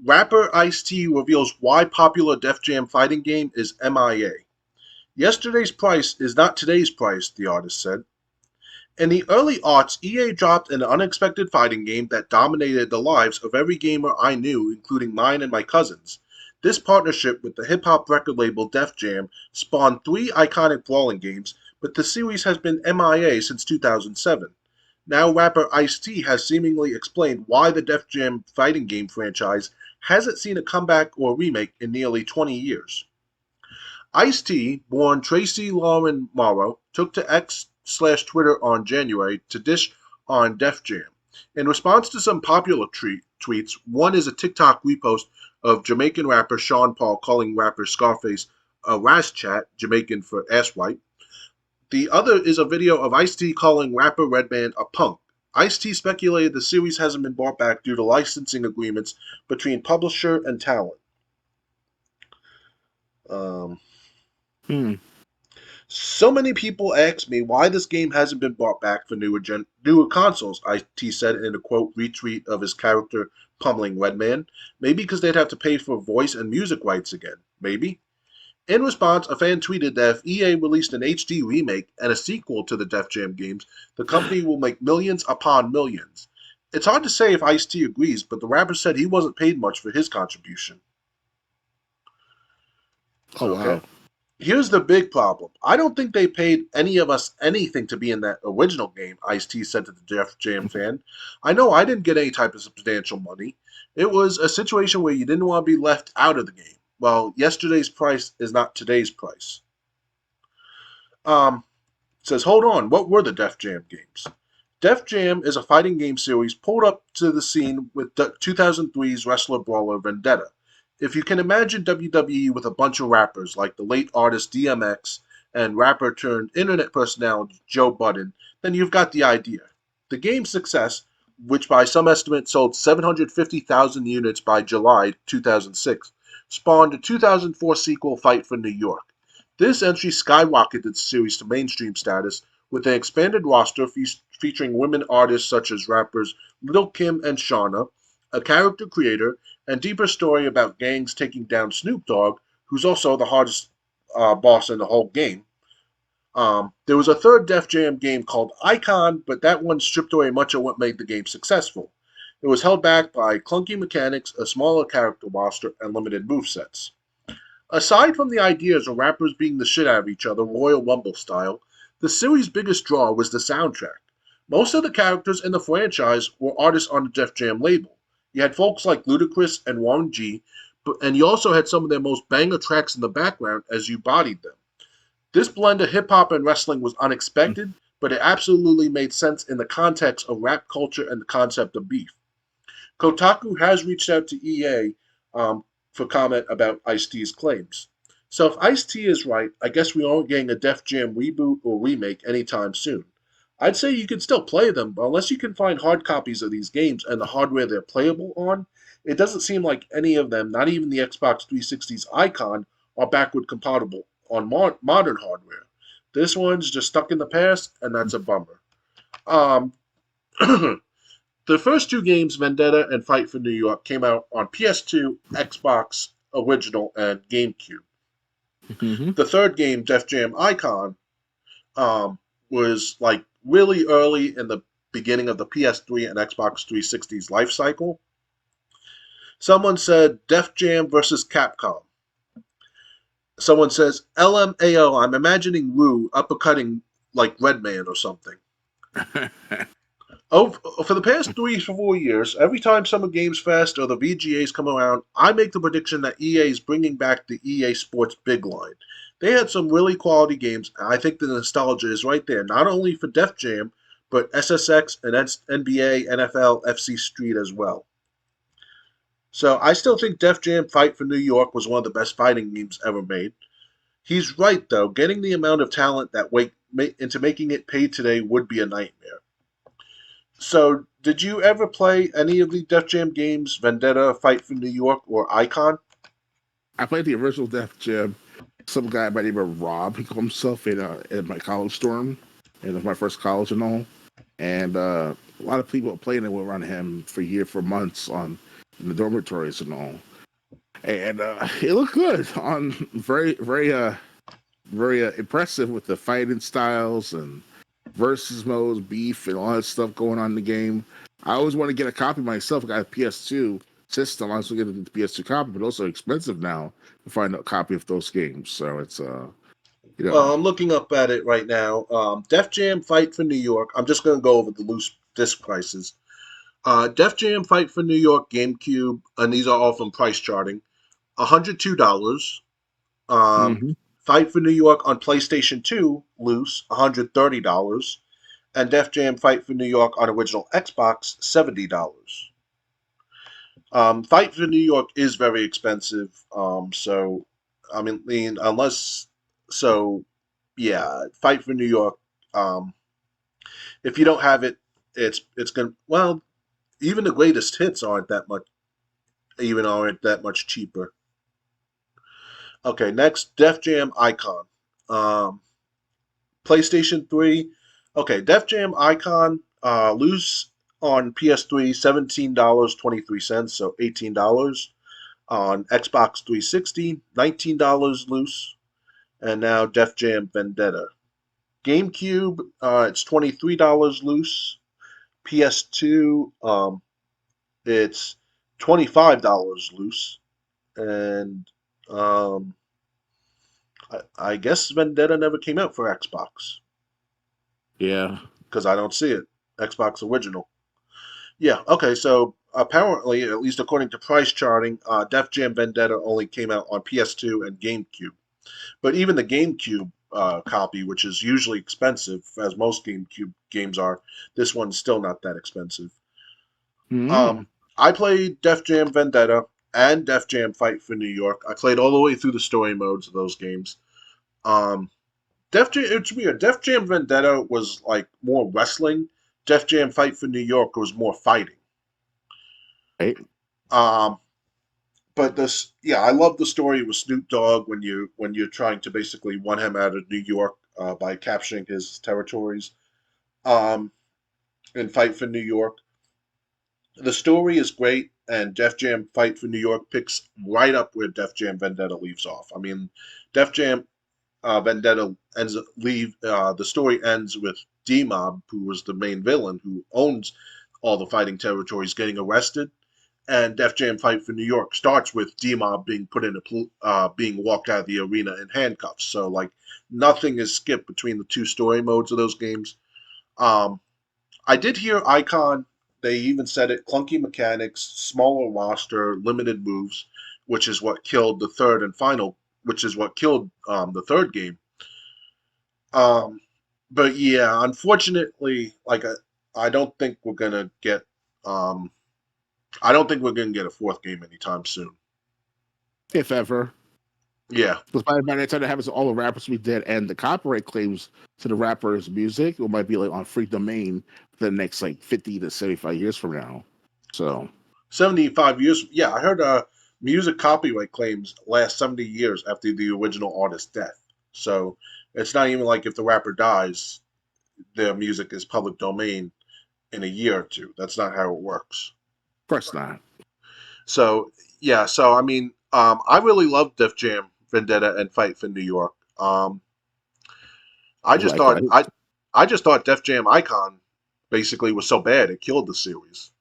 Rapper Ice-T reveals why popular Def Jam fighting game is MIA. Yesterday's price is not today's price, the artist said. In the early aughts, EA dropped an unexpected fighting game that dominated the lives of every gamer I knew, including mine and my cousins. This partnership with the hip-hop record label Def Jam spawned 3 iconic brawling games, but the series has been MIA since 2007. Now rapper Ice-T has seemingly explained why the Def Jam fighting game franchise hasn't seen a comeback or remake in nearly 20 years. Ice-T, born Tracy Lauren Morrow, took to X/Twitter on January to dish on Def Jam. In response to some popular tweets, one is a TikTok repost of Jamaican rapper Sean Paul calling rapper Scarface a ras chat, Jamaican for asswipe. The other is a video of Ice-T calling rapper Redman a punk. Ice-T speculated the series hasn't been brought back due to licensing agreements between publisher and talent. So many people ask me why this game hasn't been brought back for newer consoles, Ice-T said in a quote retweet of his character pummeling Redman. Maybe because they'd have to pay for voice and music rights again. Maybe. In response, a fan tweeted that if EA released an HD remake and a sequel to the Def Jam games, the company will make millions upon millions. It's hard to say if Ice-T agrees, but the rapper said he wasn't paid much for his contribution. Oh, wow. Here's the big problem. I don't think they paid any of us anything to be in that original game, Ice-T said to the Def Jam fan. I know I didn't get any type of substantial money. It was a situation where you didn't want to be left out of the game. Well, yesterday's price is not today's price. Says, hold on, what were the Def Jam games? Def Jam is a fighting game series pulled up to the scene with 2003's wrestler brawler Vendetta. If you can imagine WWE with a bunch of rappers like the late artist DMX and rapper turned internet personality Joe Budden, then you've got the idea. The game's success, which by some estimates sold 750,000 units by July 2006, spawned a 2004 sequel, Fight for New York. This entry skyrocketed the series to mainstream status with an expanded roster featuring women artists such as rappers Lil' Kim and Shawnna, a character creator, and deeper story about gangs taking down Snoop Dogg, who's also the hardest boss in the whole game. There was a third Def Jam game called Icon, but that one stripped away much of what made the game successful. It was held back by clunky mechanics, a smaller character roster, and limited movesets. Aside from the ideas of rappers beating the shit out of each other, Royal Rumble style, the series' biggest draw was the soundtrack. Most of the characters in the franchise were artists on the Def Jam label. You had folks like Ludacris and Warren G, and you also had some of their most banger tracks in the background as you bodied them. This blend of hip-hop and wrestling was unexpected, but it absolutely made sense in the context of rap culture and the concept of beef. Kotaku has reached out to EA for comment about Ice-T's claims. So if Ice-T is right, I guess we aren't getting a Def Jam reboot or remake anytime soon. I'd say you can still play them, but unless you can find hard copies of these games and the hardware they're playable on, it doesn't seem like any of them, not even the Xbox 360's Icon, are backward compatible on modern hardware. This one's just stuck in the past, and that's a bummer. The first 2 games, Vendetta and Fight for New York, came out on PS2, Xbox Original, and GameCube. Mm-hmm. The third game, Def Jam Icon, was like really early in the beginning of the PS3 and Xbox 360's life cycle. Someone said Def Jam versus Capcom. Someone says LMAO, I'm imagining Wu uppercutting like Redman or something. For the past 3 to 4 years, every time Summer Games Fest or the VGAs come around, I make the prediction that EA is bringing back the EA Sports big line. They had some really quality games, and I think the nostalgia is right there, not only for Def Jam, but SSX and NBA, NFL, FC Street as well. So I still think Def Jam Fight for New York was one of the best fighting games ever made. He's right, though. Getting the amount of talent that into making it paid today would be a nightmare. So, did you ever play any of the Def Jam games, Vendetta, Fight for New York, or Icon? I played the original Def Jam. Some guy by the name of Rob, he called himself in my college dorm. And it was my first college and all. And a lot of people playing it around him for months on in the dormitories and all. And it looked good on very impressive with the fighting styles and versus modes, beef, and all that stuff going on in the game. I always want to get a copy myself. I got a PS2 system. I also get a PS2 copy, but also expensive now to find a copy of those games. So it's you know, Well, I'm looking up at it right now. Def Jam Fight for New York. I'm just going to go over the loose disc prices. Def Jam Fight for New York GameCube, and these are all from price charting. $102. Um, hmm Fight for New York on PlayStation 2 loose, $130. And Def Jam Fight for New York on original Xbox, $70. Fight for New York is very expensive. So I mean, unless so, yeah, Fight for New York. Um, if you don't have it, it's gonna. Well, even the greatest hits aren't that much cheaper. Okay, next, Def Jam Icon. Um, PlayStation 3. Okay, Def Jam Icon loose on PS3, $17.23, so $18. On Xbox 360, $19 loose. And now Def Jam Vendetta. GameCube, it's $23 loose. PS2, it's $25 loose. And um, I guess Vendetta never came out for Xbox yeah. because I don't see it. Xbox original. Yeah, okay, so apparently, at least according to price charting, Def Jam Vendetta only came out on PS2 and GameCube. But even the GameCube copy, which is usually expensive, as most GameCube games are, this one's still not that expensive. Mm. Um, I played Def Jam Vendetta and Def Jam Fight for New York. I played all the way through the story modes of those games. Um, it's weird. Def Jam Vendetta was like more wrestling. Def Jam Fight for New York was more fighting. Right. Um, but this, yeah, I love the story with Snoop Dogg when you're trying to basically one him out of New York by capturing his territories. Um, and Fight for New York. The story is great, and Def Jam Fight for New York picks right up where Def Jam Vendetta leaves off. I mean, Def Jam Vendetta the story ends with D Mob, who was the main villain, who owns all the fighting territories, getting arrested. And Def Jam Fight for New York starts with D Mob being being walked out of the arena in handcuffs. So like nothing is skipped between the two story modes of those games. Um, I did hear Icon. They even said it: clunky mechanics, smaller roster, limited moves, which is what killed the third and final. Which is what killed the third game. Um, but yeah, unfortunately, I don't think we're gonna get. Um, I don't think we're gonna get a fourth game anytime soon. If ever. Yeah, Because by the time it happens, all the rappers will be dead, and the copyright claims to the rapper's music it might be like on free domain for the next like 50 to 75 years from now. So 75 years. Yeah, I heard music copyright claims last 70 years after the original artist's death. So it's not even like if the rapper dies, their music is public domain in a year or two. That's not how it works. of course not. So yeah, so I mean, I really love Def Jam Vendetta and Fight for New York. I just thought Likewise. I just thought Def Jam Icon basically was so bad it killed the series.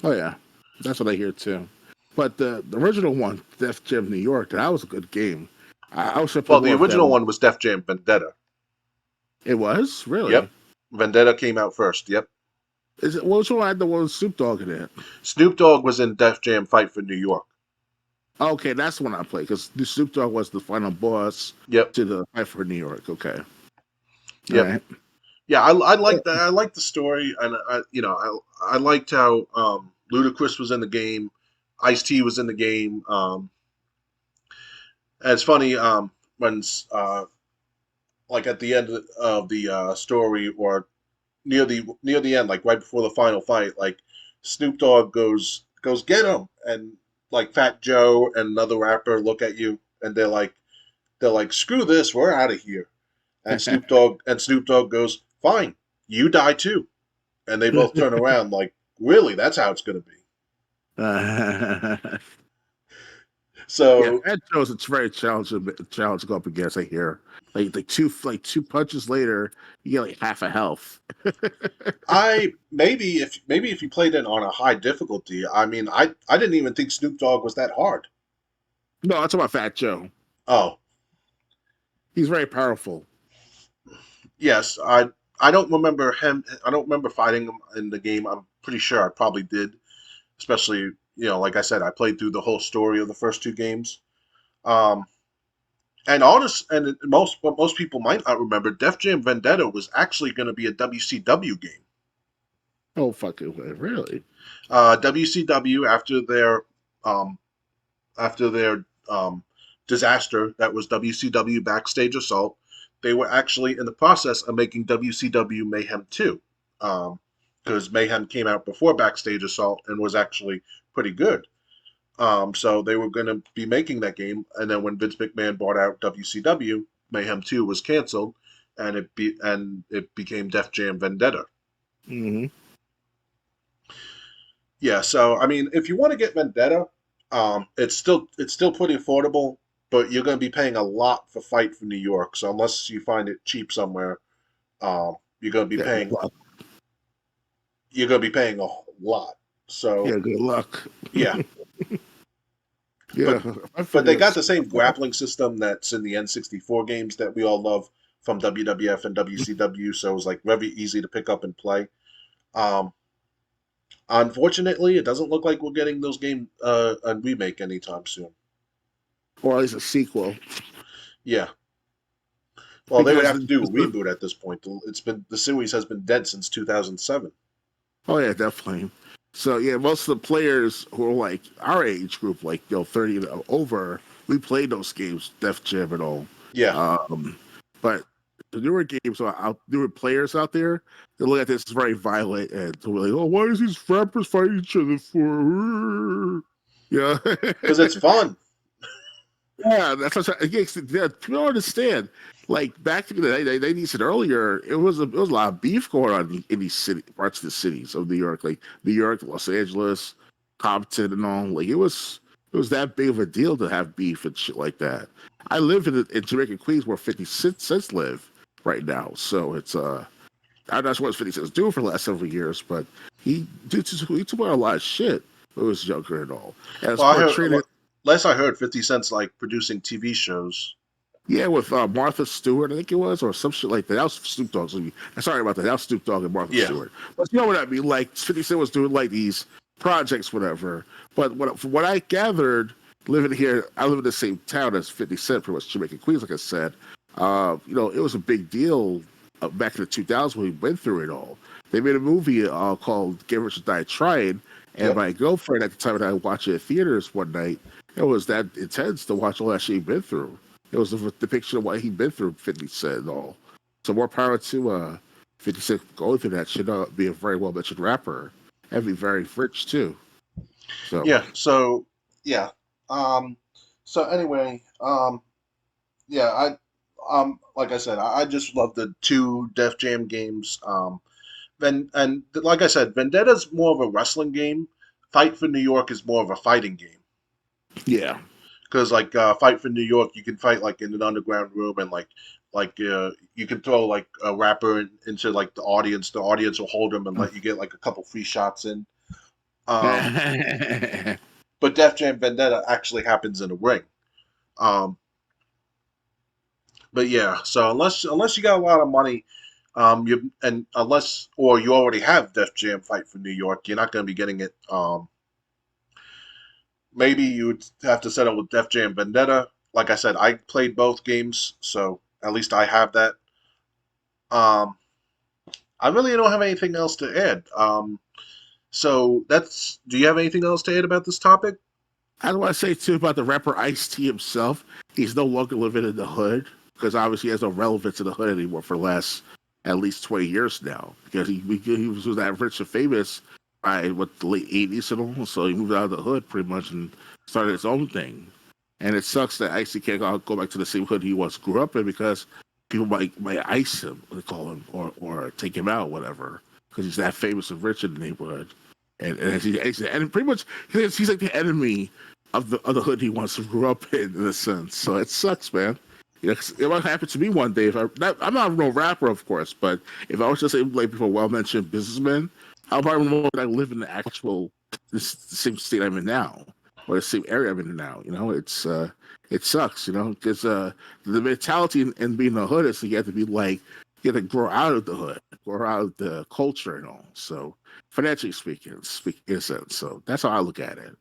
Oh yeah, that's what I hear too. But the original one, Def Jam New York, that was a good game. I wish I played Well, the more of original them. one was Def Jam Vendetta. It was really. Yep, Vendetta came out first. Yep. Is it? Which one had the one with Snoop Dogg in it? Snoop Dogg was in Def Jam Fight for New York. Okay, that's the one I played because the Snoop Dogg was the final boss Yep. to the fight for New York. Okay, all Yep. right. Yeah, I like that. I like the story, and I liked how Ludacris was in the game, Ice T was in the game. And it's funny when like at the end of the story or near the end, like right before the final fight, like Snoop Dogg goes get him, and like Fat Joe and another rapper look at you, and they're like screw this, we're out of here. And Snoop Dogg goes, fine, you die too, and they both turn around like, really, that's how it's gonna be. yeah, So Fat Joe's it's very challenging to go up against. I hear like two punches later, you get like half a health. I maybe if you played it on a high difficulty, I mean, I didn't even think Snoop Dogg was that hard. No, I'm talking about Fat Joe. Oh, He's very powerful. yes, I don't remember him. I don't remember fighting him in the game. I'm pretty sure I probably did, especially like I said, I played through the whole story of the first two games. Um, and honest, and most what most people might not remember, Def Jam Vendetta was actually going to be a WCW game. Oh fucking way, really? WCW um, after their disaster that was WCW Backstage Assault, they were actually in the process of making WCW Mayhem 2. Because Mayhem came out before Backstage Assault and was actually pretty good. So they were going to be making that game, and then when Vince McMahon bought out WCW, Mayhem 2 was canceled, and it became Def Jam Vendetta. Hmm. Yeah, so I mean, if you want to get Vendetta, it's still pretty affordable, but you're going to be paying a lot for Fight for New York. So unless you find it cheap somewhere, you're going to be Yeah, good paying luck. a lot. So Yeah, good luck. yeah, Yeah, but I but they forget. got the same grappling system that's in the N64 games that we all love from WWF and WCW. So it was like very easy to pick up and play. Um, Unfortunately, it doesn't look like we're getting those game a remake anytime soon. Or at least a sequel, Yeah. Well, they would because have to do a reboot at this point. The series has been dead since 2007. oh yeah, definitely. So yeah, most of the players who are like our age group, like 30 and over, we played those games, Def Jam and all. Yeah, Um, but the newer games are out, newer players out there, they look at this as very violent and they're like, oh, why is these rappers fighting each other for? Yeah. because it's fun. Yeah, that's what I, yeah, people don't understand. Like back in the day, they said earlier, it was a lot of beef going on in these parts of the cities of New York, like New York, Los Angeles, Compton, and all. Like it was that big of a deal to have beef and shit like that. I live in Jamaica, Queens, where 50 Cent live right now, so it's I'm not sure what 50 Cent's doing for the last several years, but he took on a lot of shit when he was younger and all, and it's Well, I heard portrayed. last I heard, 50 Cent's like producing TV shows. Yeah, with Martha Stewart, I think it was, or some shit like that. That was Snoop Dogg. Sorry about that. That was Snoop Dogg and Martha Yeah, Stewart. But you know what I mean? Like 50 Cent was doing like these projects, whatever. But from what I gathered, living here, I live in the same town as 50 Cent, pretty much Jamaica, Queens, like I said. It was a big deal back in the 2000s when we went through it all. They made a movie called Get Rich or Die Trying, and yep. my girlfriend at the time, and I watched it at theaters one night. It was that intense to watch all that shit he'd been through. It was a depiction of what he'd been through, 50 Cent and all. So more power to 50 Cent going through that. Should be a very well mentioned rapper and be very rich too. So, Yeah. So yeah. Um. So anyway. Yeah. Like I said, I just love the two Def Jam games. And like I said, Vendetta's more of a wrestling game. Fight for New York is more of a fighting game. yeah. Because like Fight for New York, you can fight like in an underground room, and you can throw like a rapper into like the audience. The audience will hold him and let you get like a couple free shots in. Um, but Def Jam Vendetta actually happens in a ring. Um, but yeah, so unless you got a lot of money, you and unless or you already have Def Jam Fight for New York, you're not going to be getting it. Maybe you would have to settle with Def Jam Vendetta. Like I said, I played both games, so at least I have that. Um, I really don't have anything else to add. So that's. Do you have anything else to add about this topic? I want to say too about the rapper Ice T himself. He's no longer living in the hood because obviously he has no relevance in the hood anymore for the last at least 20 years now because he was that rich and famous by what the late 80s and all. So he moved out of the hood pretty much and started his own thing. And it sucks that Ice T can't go back to the same hood he once grew up in because people might ice him, they call him, or take him out, whatever, because he's that famous and rich in the neighborhood. and pretty much he's like the enemy of the hood he wants to grow up in a sense. So it sucks, man. You know, 'cause it might happen to me one day if I'm not no rapper, of course, but if I was just like before, well-mentioned businessman, how probably more would I live in the actual the same state I'm in now, or the same area I'm in now? You know, it sucks, you know, because the mentality in being a hood is that you have to be like you have to grow out of the hood, grow out of the culture and all. So financially speaking, in a sense, so that's how I look at it.